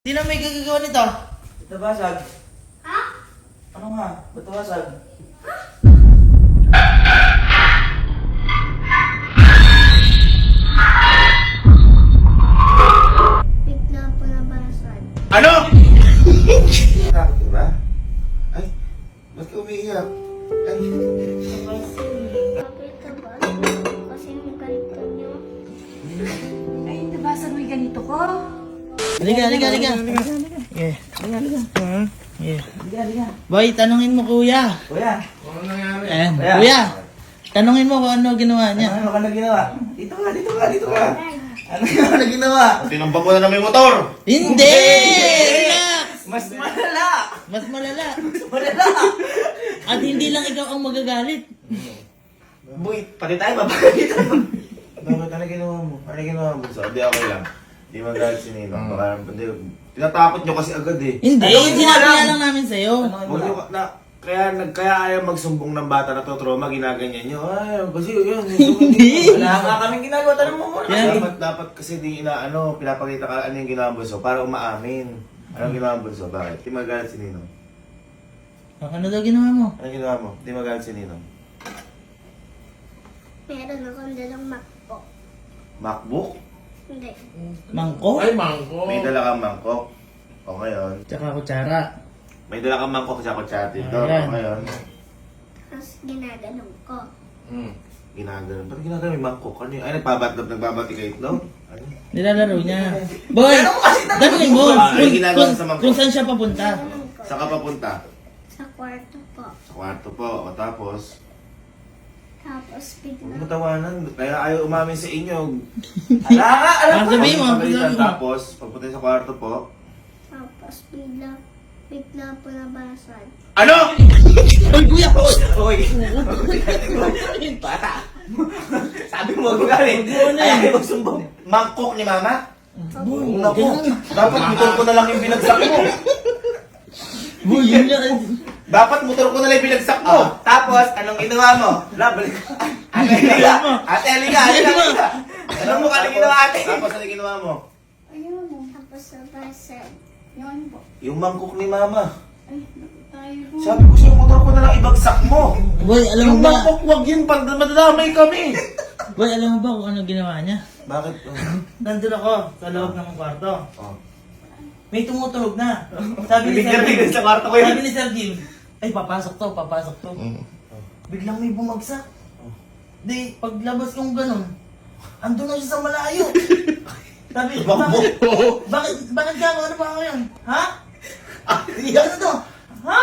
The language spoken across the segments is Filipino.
Sino may gagagawa nito? Ito basag. Ha? Ano nga? Ba't basag? Bigla po nabasag. Ano? Nakakit diba? Ay, ba't ka umiiyak? Ay, Bakit ka ba? Kasi yung ganito nyo. Ay, nabasag mo yung ganito ko. Halika. Yeah. Yeah. Boy, tanungin mo kuya. kuya. Ano nangyari? Ayan, Kuya. kuya. Tanungin mo kung ano ginawa niya. Ano ka na ginawa? Dito ka. Ano ka na ginawa? Tinambang mo na namin yung motor! Hindi! Relax! Mas malala! Mas malala. Malala! At hindi lang ikaw ang magagalit. Boy, pati tayo mabagay tayo. Bakit ano ginawa mo? Ano ginawa mo? Sabi ako lang. Hindi magalit si Ninong. Baka hindi. Tinatakot nyo kasi agad eh. Hindi, Tanungin mo sinabi lang. lang namin sa'yo. Huwag nyo na... Kaya ayaw magsumbong ng bata na to trauma, ginaganyan nyo. Ay, kasi yun. Hindi. Wala nga kaming ginagawa. Tanong mo muna. Yan. Dapat kasi di pinapakita ka ano yung ginawa mo bunso para umaamin. Anong ginawa mo bunso? Bakit? Di magalit si Ninong. Ano daw ginawa mo? Anong ginawa mo? Di magalit si Ninong. Meron akong dalang MacBook. MacBook? Hindi. Mangkok? May dala kang mangkok. O ngayon. Tsaka kutsara. May dala kang mangkok sa kutsara dito. Ayan. O ngayon. Tapos ginaganon ko. Ginagano. Ba't ginagano? May mangkok. Ano yun? Ay, nagbabati kayo ito? Ano? Nilalaro niya. Boy! Tanungin mo Ano ginagawa sa mangkok? kung saan siya papunta. Ganon ko. Saan ka papunta? Sa kwarto po. Sa kwarto po. O tapos? Tapos Huwag mo bigla. tawanan. Kaya ayaw umamin sa inyo. Ala nga! Alam Ah, ko! sabihin mo. Tapos, pagpunta sa kwarto po. Tapos bigla po nabasag. Ano? Boy, kuya! Uy! Bata! Sabi mo magaling. Ano Ay, yan? ayaw magsumbong. Mangkok ni mama? Boy, Naku. ganun. Dapat motor ko na lang yung binagsak mo. Boy, yun yan. Dapat motor ko na lang yung binagsak mo. Tapos, anong ginawa mo? Labalik. Ate Elika! Ate Elika! Halika! Anong mo ka ginawa ate? Tapos ano ginawa mo? Ayun. Tapos nabasag. Yun po. Yung mangkok ni mama. Ay, tayo po. Sabi ko sa'yo, motor ko na lang ibagsak mo. Boy, alam mo Yung ba? mangkok, wag yun. Madadamay kami. Boy, alam mo ba kung ano ginawa niya? Bakit? Nandun ako sa loob ng kwarto. Oh. May tumutunog na. Sabi ni Sir Bigyan Jim. sa kwarto ko yun. Sabi ni Sir Jim. Ay, papasok to. Biglang may bumagsak. Di, paglabas kong ganun, andun na siya sa malayo. Sabi, bakit ka? Ano ba ako yan? Ha? Ano to? Ha?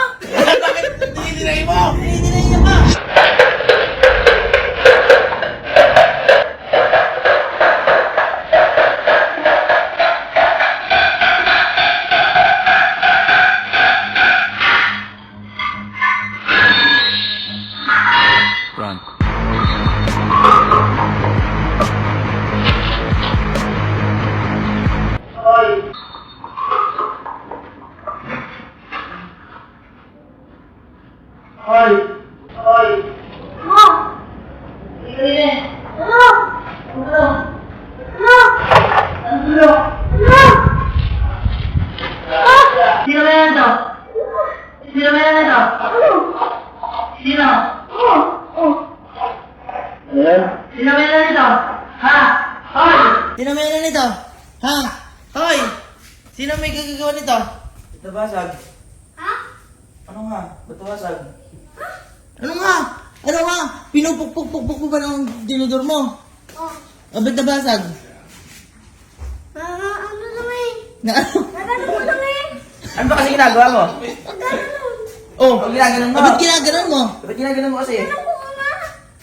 Bakit? Dinidinay mo! Dinidinay niya pa! Sino ba yan to? Sino ba yan to? Sino? Sino ba yan nito? Ha? Hoy! Sino ba yan nito? Ha? Hoy! Sino may gagagawa nito? Ito basag. Ha? Ano nga? Ba't basag? Ano nga? Ano nga? Pinupukpukpukpuk mo ba ng dinudor mo? Oh. Abit na basag? Ano naman eh? Na ano? Nagano mo naman eh? Ano ba kasi ginagawa mo? Nagano. Oh! Ang ginaganon mo? Abit ginaganon mo? Ba't ginaganon mo kasi? Ano ko nga?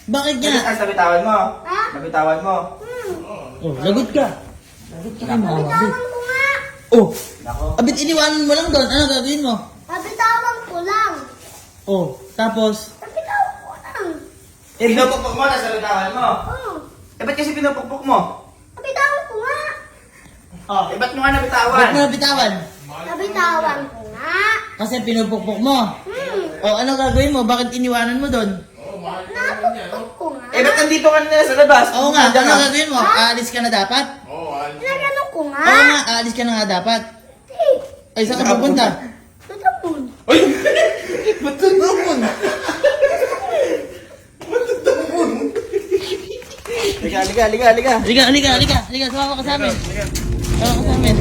Bakit nga? Nabitawan mo? Ha? Nabitawan mo? Oh, lagot ka. Lagot ka kay mama. Bitawan ko nga. Oh! Nako. Abit iniwanan mo lang doon. Ano gagawin mo? Nabitawan ko lang. Oh, tapos? Nabitawan ko lang. Pinupukpuk mo, tapos nabitawan mo. Oh. Eh, ba't kasi pinupukpuk mo? Nabitawan ko nga. Oh, Eh, ba't mo nga nabitawan? ba't mo nabitawan? Nabitawan ko nga. Kasi pinupukpuk mo. Oh, ano gagawin mo? Bakit iniwanan mo doon? Napukpuk ko nga. Eh, ba't nandito ka na sa labas? Oo nga, Nandiyan ano ka. gagawin mo? Aalis ka na dapat? Nagano ko nga. Oo nga, aalis ka na nga dapat. Eh, Ay, saan ka pupunta? Tutapon. Ba't tutapon? Halika, sumama ka sa amin. Sumama ka sa amin.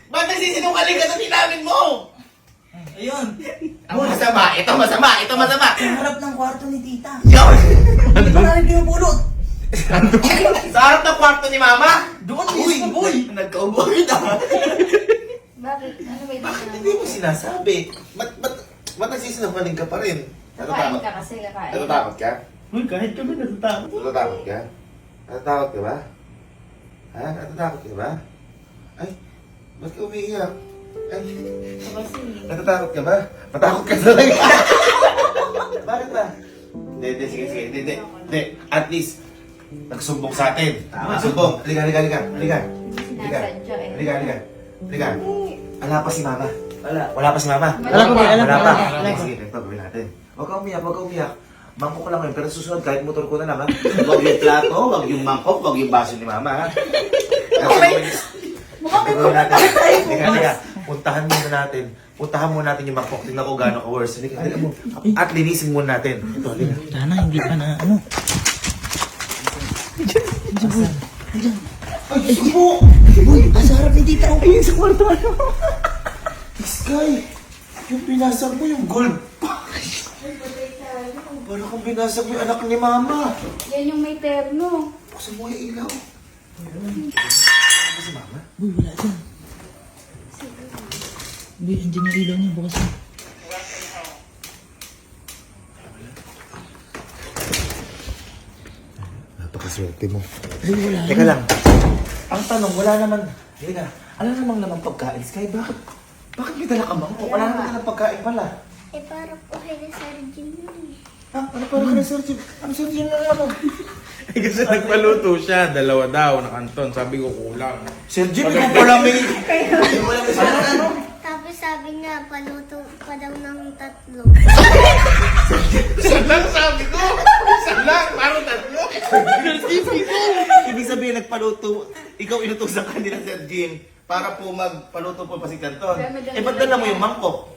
Ba't nagsisinungaling ka sa tinamin mo? Ayun. Ang masama, ito masama. Sa harap ng kwarto ni tita. Ikaw! Hindi pa namin pinupulot. Sa harap ng kwarto ni Mama? Doon mismo, boy. Nagkaubo kita. Bakit? Ano ba Bakit yung hindi mo sinasabi? Ba't nagsisinungaling ka pa rin? Nakain ka kasi, nakain. Natatakot ka? Uy, kahit kami natatakot. Natatakot ka? Natatakot ka ba? Ha? Natatakot ka ba? Ay, ba't ka umiiyak? Ay, Kasi, natatakot ka ba? Matakot ka talaga. Bakit ba? Hindi, sige. At least, nagsumbong sa atin. Nagsumbong. Halika. sinasadya eh. Halika. Wala pa si Mama. Wala pa si Mama. Wala pa, boy, wala pa. Sige, ito gawin natin. Huwag ka umiyak. Mangkok ko lang yun, pero susunod kahit motor ko na lang ha. Huwag yung plato, huwag yung mangkok, huwag yung baso ni Mama ha. Gawin natin. Halika. Puntahan muna natin yung mangkok. Tingnan ko gano'n ka-worse. Halika mo. At linisin muna natin. Ito, halika. Sana hindi pa na ano. Ay, Diyos mo! Boy, nasa harap ni tita. Ayun sa kwarto. Sky! Yung binasag mo yung gold pa. Parang kung binasag mo yung anak ni Mama. Yan yung may terno. Buksan mo yung ilaw. Si Mama? Boy, wala dyan. Boy, andyan yung ilaw niya. Bukas na. Napakaswerte mo. Boy, wala Teka lang. Ang tanong, wala naman. Hindi ka. Alam namang naman pagkain, Sky. Bakit may dala ka mangkok? Wala naman dalang pagkain pala. Eh, parang po kay Sir Jim yun eh. Ha? Ano parang ka na, Sir Jim? Ano, Sir Jim na ano? Eh, kasi nagpaluto siya, 2 daw na kanton. Sabi ko kulang. Sir Jim, ikaw pala may... Ano? Tapos sabi niya, paluto pa daw ng 3. Isa lang sabi ko! Isa lang! Parang 3. Ibig sabihin, nagpaluto. Ikaw inutusan ka nila, Sir Jim, para po magpaluto po pa si Canton. Eh, ba't dala mo yung mangkok?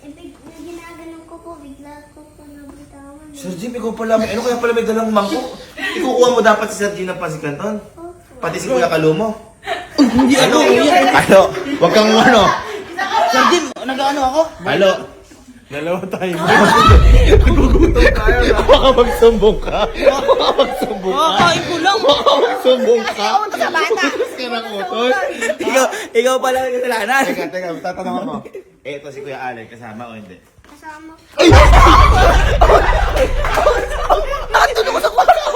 Eh, ginaganon ko po, bigla ko po nabitawan. Sir Jim, ikaw pala may... Ano kaya pala may dalang mangkok? Ikukuha mo dapat si Sir Jim ng pansi Canton? Opo. Pati si Kuya Kalumo? Hindi ano. Ano? Huwag kang ano? Sir Jim, nag-ano ako? Halo? Dalawa tayo. Baka magsumbong ka. Baka magsumbong ka. Kakain ko lang. Baka magsumbong ka. Sa bata! Ka ng utol. Ikaw pala ang kasalanan. Teka, tatanong mo. Eh, ito si Kuya Allen, kasama o hindi? Kasama ko. Nakatulog ko sa kwarto.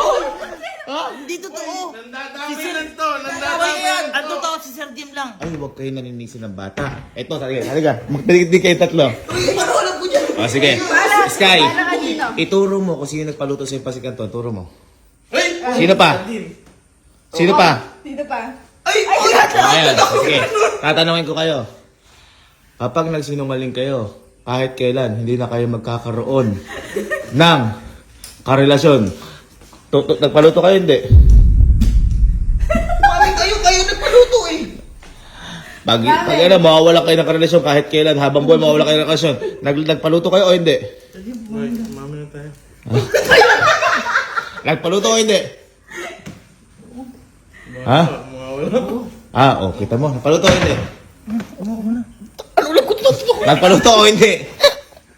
Hindi totoo. Nandadawilan to! Tawag yan. Ang totoo si Sir Jim lang. Ay, huwag kayo naninisi ng bata. Ito, halika. Magpilitin kayo tatlo. Ano alam ko dyan? O, sige. Sky, ituro mo kung sino nagpaluto sa Pasig Canton. Turo mo. Sino pa? Sino pa? Ayan, sige. Tatanungin ko kayo. Kapag nagsinungaling kayo, kahit kailan, hindi na kayo magkakaroon ng karelasyon. Nagpaluto kayo, hindi? Bakit kayo nagpaluto eh? Pag mawawala kayo ng karelasyon kahit kailan, habang buhay mawawala kayo ng karelasyon. Nagpaluto kayo o hindi? Mami na tayo. Nagpaluto o hindi? Ha? Mawawala po. Kita mo. Nagpaluto o hindi? Nagpaluto o hindi?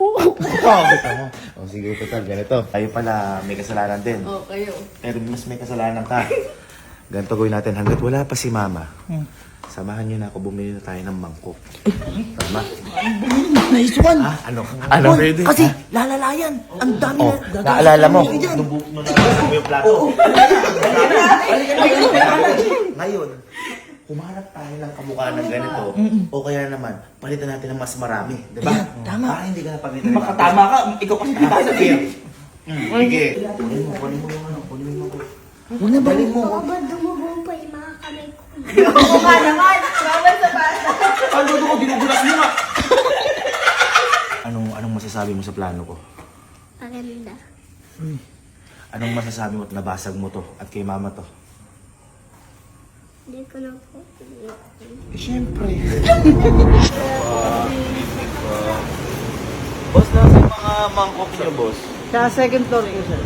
Kita mo. Sige, total, ganito. Kayo pala may kasalanan din. Kayo. Pero mas may kasalanan ka. Ganito gawin natin. Hanggat wala pa si Mama, samahan niyo na ako, bumili na tayo ng mangkok. Tama? Naisuan. Ano? Boy, kasi lalalayan. Ang dami na. Naalala mo, nung nalabas mo yung plato. Ngayon, humanap tayo ng kamukha ng ganito. O kaya naman, palitan natin ng mas marami. Diba? Ayan, tama. Para hindi ka na palitan. Makatama ka. Ikaw kasi di ba? Sige. Sige. Kunin mo yung ano. Kunin mo yung mangkok. Huwag na balik mo. Baka ba dumubong pa yung mga kamay ko? Paano doon ko ginugulas mo nga? Anong masasabi mo sa plano ko? Maganda. Anong masasabi mo at nabasag mo to at kay Mama to? Hindi ko na po. Siyempre. Boss, nasa yung mga mangkok niyo, boss? Sa second floor po, sir.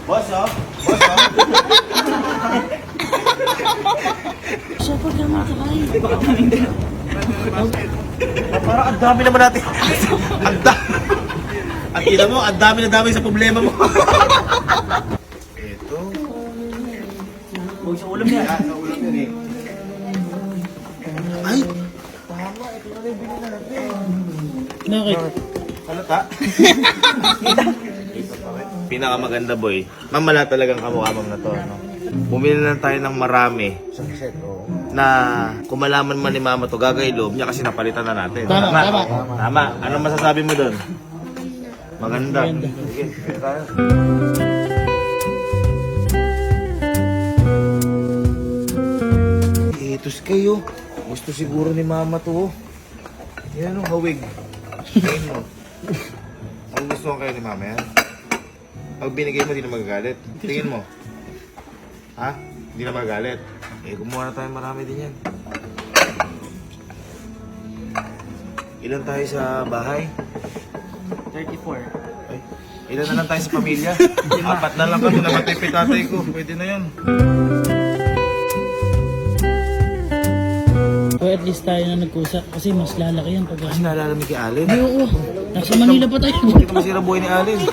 Boss, oh? Boss, oh? Parang ang dami naman natin. Ang dami. Ang ina mo, ang dami na dami sa problema mo. Ito. Huwag sa ulam yan. Sa ulam yun eh. Ay! Bakit? Halata? Pinakamaganda, boy. Mamala talagang kamukha mong na to. No? Bumili lang tayo ng marami na kung malaman man ni mama to, gagay loob niya kasi napalitan na natin. Tama. Ano masasabi mo doon? Maganda. Sige, sige tayo. Itos kayo. Gusto siguro ni mama to. Yan o, hawig. Ayun mo. Ang gusto ko kayo ni mama yan. Pag binigay mo, di na magagalit. Tingin mo. Ha? Hindi na magagalit. Eh, gumawa na tayo marami din yan. Ilan tayo sa bahay? 34. Ay, ilan na lang tayo sa pamilya? 4 na lang kami, namatay pa yung tatay ko. Pwede na yun. O at least tayo na nagkusap kasi mas lalaki yan pag... Kasi nalalamig kay Alin. Ay, oo. Nasa Manila pa tayo. Hindi ka masira buhay ni Alin.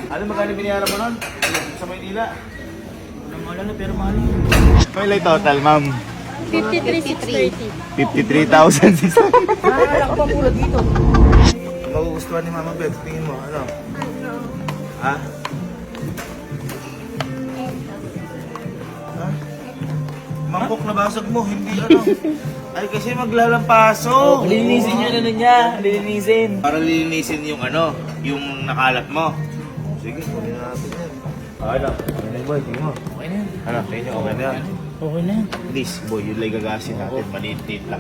Alin, magkano biniyaran mo nun? Sa Maynila. Wala na pero mahal. May total, ma'am. 53,630. 53,600. Wala ka pa pula dito. Magugustuhan ni Mama Beth, tingin mo, ano? Ano? Ha? Ha? Mangkok na basag mo, hindi ano. Ay, kasi maglalampaso. Linisin yun ano niya. Linisin. Para linisin yung ano, yung nakalat mo. Sige, kunin na natin yan. Ano? Okay na boy, tingin mo. Okay na yan. Ano, tingin nyo, okay na yan. Okay na yan. Please, boy, yun lang gagasin natin. Maliit-liit lang.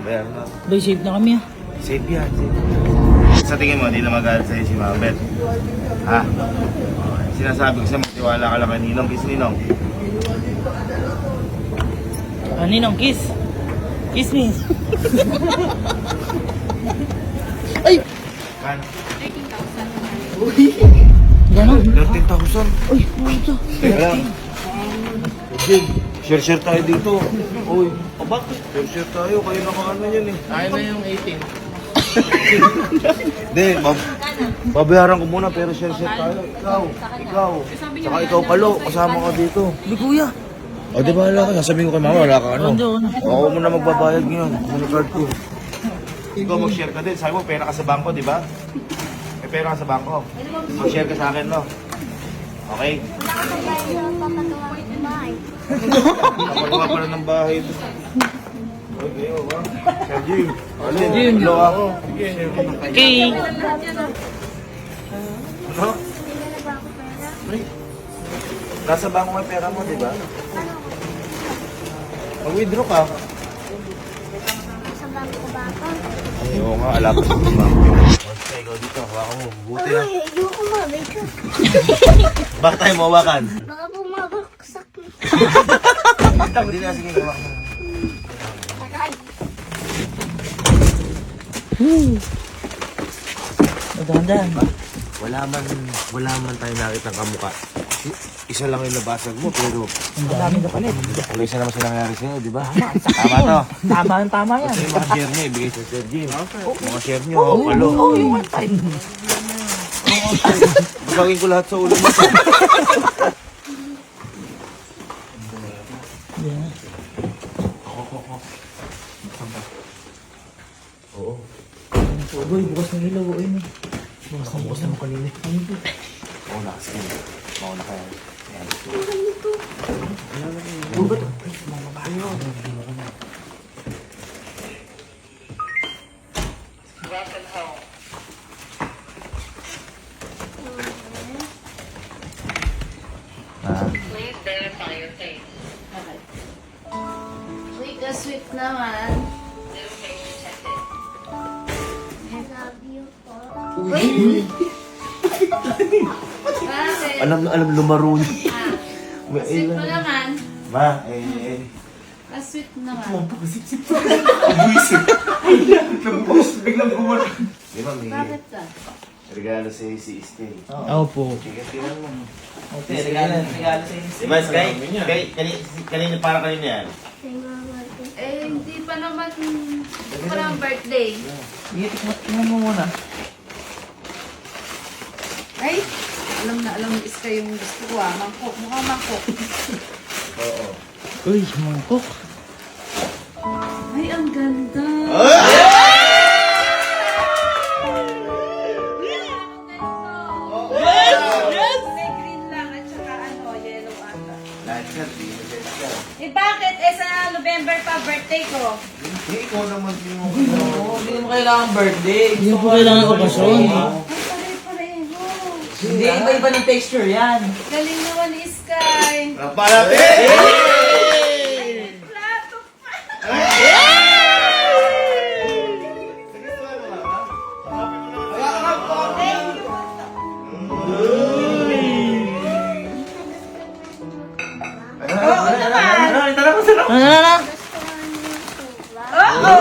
Bayaran na. Bay, safe na kami ah. Safe yan, safe. Sa tingin mo, hindi na magalit sa'yo si Mama Beth. Ha? Sinasabi ko sa'yo, magtiwala ka lang kay Ninong. Kiss Ninong. Ninong, kiss. Kiss me. Ay! Kan? 13,000. Ganon. 13,000. Ay, puto. Teka lang. Jig, share tayo dito. Uy, o bakit? Share tayo, kayo nakaano yan eh. Kaya na yung 18. Hindi, babayaran ko muna pero share tayo. Ikaw. Saka ikaw palo, kasama ka dito. Hindi kuya. O di bahala ka, sasabihin ko kay mama, wala ka ano. Ano? Ako muna magbabayad ngayon, muna card ko. Ikaw mag-share ka din, sabi mo pera ka sa bangko, di ba? May pera ka sa bangko. Mag-share ka sa akin, no? Okay? Wala ka sa bahay na papatuwa ng bahay. Napagawa pala ng bahay ito. Okay, o ba? Sir Jim. Alin? Jim. Hello ako. Okay. Ano? Hindi na ba ako pera? Nasa bangko may pera mo, di ba? Ano? Mag-withdraw ka. Sa bangko ba ako? Ay, oo nga, alam ko sa bangko. Okay, ikaw dito. Hawakan mo. Buti ha. Ay, ayoko mabay ka. Bakit tayo mawakan? Baka bumabaksak. Hindi na, sige, hawakan mo. Aray. Dahan-dahan. Wala man tayo nakita ng kamukha. Isa lang yung nabasag mo, pero Ang dami na pala. wala isa naman sa nangyari sa'yo, di ba? Tama to. Tama yan. Kasi yung mga share niyo, ibigay sa Sir Jim. Mga share niyo, palo. Oo, yung one time. Bagagin ko lahat sa ulo mo. Yeah. Oo. Boy, bukas ng ilaw. Ayun eh. Bukas na mo kanina. Mauna kasi. Mauna kaya. Ayan. Uy, ka-sweet naman. Love you po. Ha? Alam lumaro niya. Sweet mo naman. Ma, Sweet naman. buwisip. Nagbukas, biglang gumano. Di ba, may Bakit ka? regalo sa'yo si Stay. Opo. Tingnan mo. Regalo sa inyo. Di ba, Sky? Kanina, para kanina yan. Kay Mama din. Eh, hindi pa naman birthday. Tingnan mo muna. Ay, alam ni Iska yung gusto ko mangkok. Mukhang mangkok. Oo. Uy, mangkok. Ay, ang ganda. Yes! May green lang at saka yellow ata. Lahat yan, di na siya. Eh bakit? Eh sa November pa birthday ko. Hindi, ikaw naman din mo. Oo, hindi mo kailangan birthday. Hindi po kailangan okasyon. Ay, pare-pareho. Hindi, iba-iba ng texture yan. Galing naman ni Sky. Napalapit! Plato pa. Ano?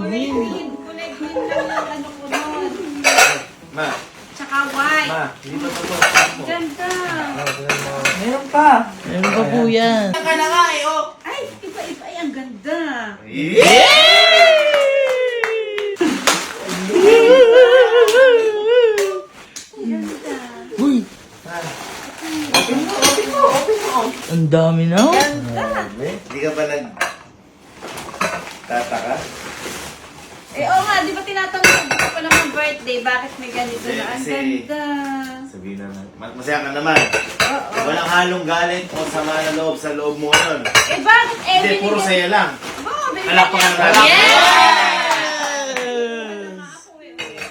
Kulay green lang yung ko nun. Ma, Tsaka white. hindi ba ito? Ganda. Meron pa. Meron pa po yan. Ka na nga eh, oh. Ay, iba-iba. Ay, ang ganda. Ganda. Uy, ang dami na. Hindi ka ba tataka? Eh, oo nga, di ba tinatanong ko pa naman birthday, bakit may ganito na? Ang Kasi- ganda. Sabihin naman. Masaya ka naman. Oo. Walang halong galit o sama na loob sa loob mo nun. Eh, bakit? Eh, Hindi, puro binigyan- saya lang. Oo, binigyan Alak pa niya. ka ng Yes!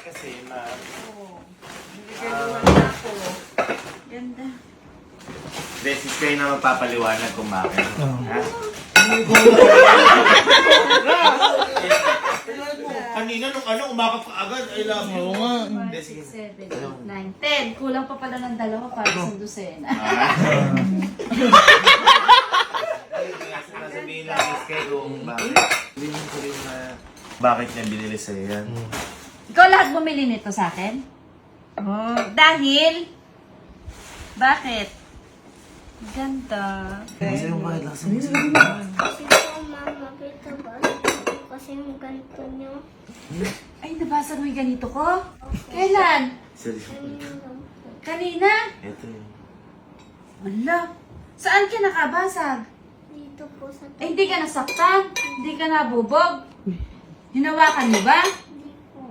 Kasi ma... Binigyan naman ako. Ganda. Hindi, sis kayo na magpapaliwanag kung bakit. Ha? Kanina nung umakap ka agad, I love you. Oo nga. 5, 6, 7, 8, 9, 10. Kulang pa pala ng dalawa para sa dosena. Sabihin lang sis kayo kung bakit. Hindi mo sabihin na bakit niya binili sa'yo yan. Ikaw lahat bumili nito sa akin? Oh, dahil? Bakit? Ganda. Kasi yung bakit lang sa Kasi po, Mama, kita ba? Kasi yung ganito niyo. Ay, nabasa mo yung ganito ko? Kailan? Kanina lang po. Kanina? Ito yun. Wala. Saan ka nakabasag? Dito po sa Eh, hindi ka nasaktan? Hindi ka nabubog? Hinawakan mo ba? Hindi po.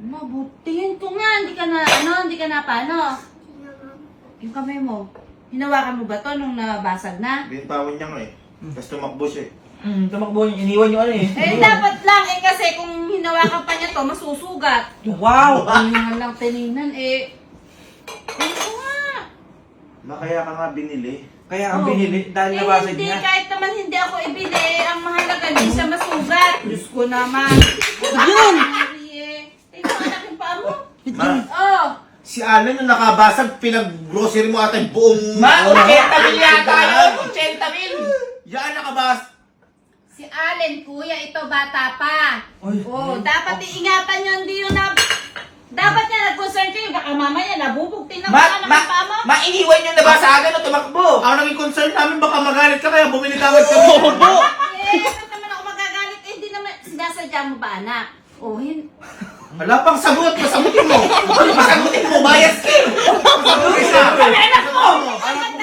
Mabutihin ko nga. Hindi ka na, hindi ka na paano? Sinamam po. Yung kamay mo. Hinawakan mo ba to nung nabasag na? Binitawan niya nga eh. Tapos tumakbo siya eh. Tumakbo niyo, iniwan niyo ano eh. Eh, dapat lang. Eh, kasi kung hinawakan pa niya to, masusugat. Wow! Ano nga lang tinignan, eh. Ito nga. Kaya ka nga binili. Kaya ang Oh. binili dahil Eh, nabasag hindi, niya. kahit naman hindi ako ibili, ang mahalaga, hindi siya masugat. Diyos ko naman. Yun! Ito, anak yung paa mo. Ma, Oh. si Alan yung nakabasag, pinag-grocery mo ata yung buong... Ma, 80 mil yata yun! 80 mil! Yan nakabas! Si Allen, kuya, ito bata pa. Ay. Oh, dapat iingatan nyo, hindi yun na... Dapat nga nag-concern kayo, baka mamaya nabubugtin na Ma, ka ng paa mo. iniwan niyo nabasagan o tumakbo! Ang naging concern namin, baka magalit ka kaya bumili ka agad kami. Eh, bakit naman ako magagalit? Eh, hindi naman, sinasadya mo ba, anak? Oh, Wala pang sagot, masagutin mo. Masagutin mo, bias ka. Masagutin mo. Anak mo! Anak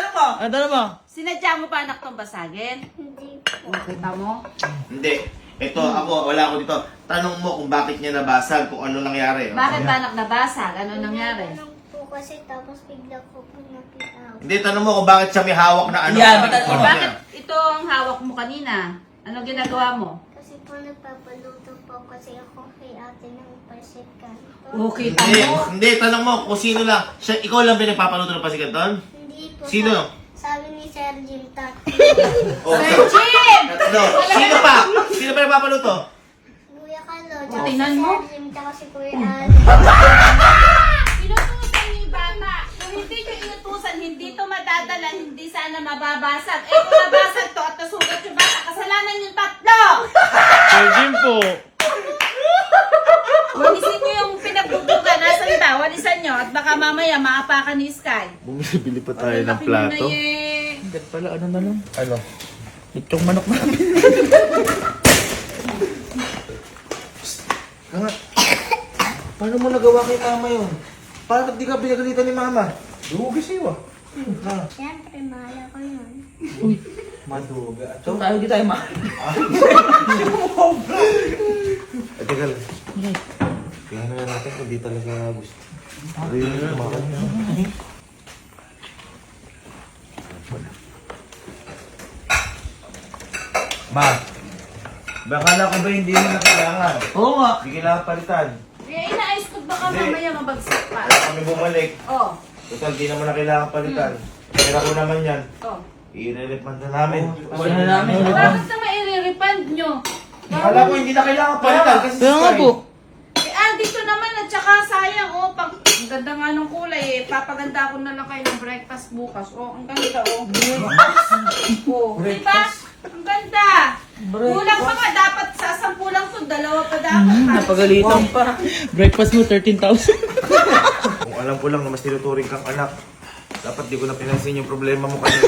mo. Ano mo? sinadya mo ba anak tong basagin? Hindi po. Kita mo? Hindi. Ito, wala ako dito. Tanong mo kung bakit niya nabasag, kung ano nangyari. Bakit ba anak nabasag? Ano nangyari? Ginaganong po kasi tapos bigla ko po nakita. Hindi, tanong mo kung bakit siya may hawak na ano. Yan, Ano ba't- niya. Bakit ito ang hawak mo kanina? Ano ginagawa mo? Kasi po nagpapaluto po kasi ako kay ate ng pasit kanto. Oh, kita Hindi, mo? hindi, tanong mo kung sino lang. Siya, ikaw lang pinagpapaluto ng pasikanton? Hindi po. Sino? Sabi ni Sir Jim Tati. Oh, Sir Jim! no. Sino pa? Sino pa nagpapaluto? Tsaka Tingnan si mo. Sir Jim, tsaka si Kuya Al. Inutusan niyo yung bata. Kung hindi niyo inutusan, hindi to madadala, hindi sana mababasag. Eh kung nabasag to at nasugat yung bata, kasalanan yung tatlo! Sir Jim po. Walisin niyo yung pinagbubuga. Nasaan ba? Walisan niyo. At baka mamaya maapakan ni Sky. Bumibili pa tayo ng Laki mo plato. na eh. Hindi pala, ano na lang. Ano? Itong manok namin. Nga. Paano mo nagawa kay mama yun? Bakit di ka pinagalitan ni mama? Dugi siya. Siyempre, mahal ko yun. Maduga. So, tayo di tayo mahal. Ay, teka lang. Kaya na natin kung di talaga gusto. Ayun yung kumakan niya. Ma, bakala ko ba hindi mo na kailangan? Oo nga. Hindi kailangan palitan. Eh, inaayos ko baka mamaya mabagsak pa. Kaya kami bumalik. Oh, Total, di naman na kailangan palitan. Pera ko naman yan. oh. I-re-refund na namin. Wala na namin. Bakit naman i-refund nyo? Akala ko hindi na kailangan palitan kasi Kaya nga po. Eh, dito naman at saka sayang, oh. Ang ganda nga ng kulay eh. Papaganda ko na lang kayo ng breakfast bukas. Oh, ang ganda, oh. Oh, diba? Ang ganda. Kulang pa nga, dapat sa 10 lang to, 2 pa dapat. Napagalitan pa. Breakfast mo, 13,000. Kung alam ko lang na mas tinuturing kang anak, dapat di ko na pinansin yung problema mo kanina.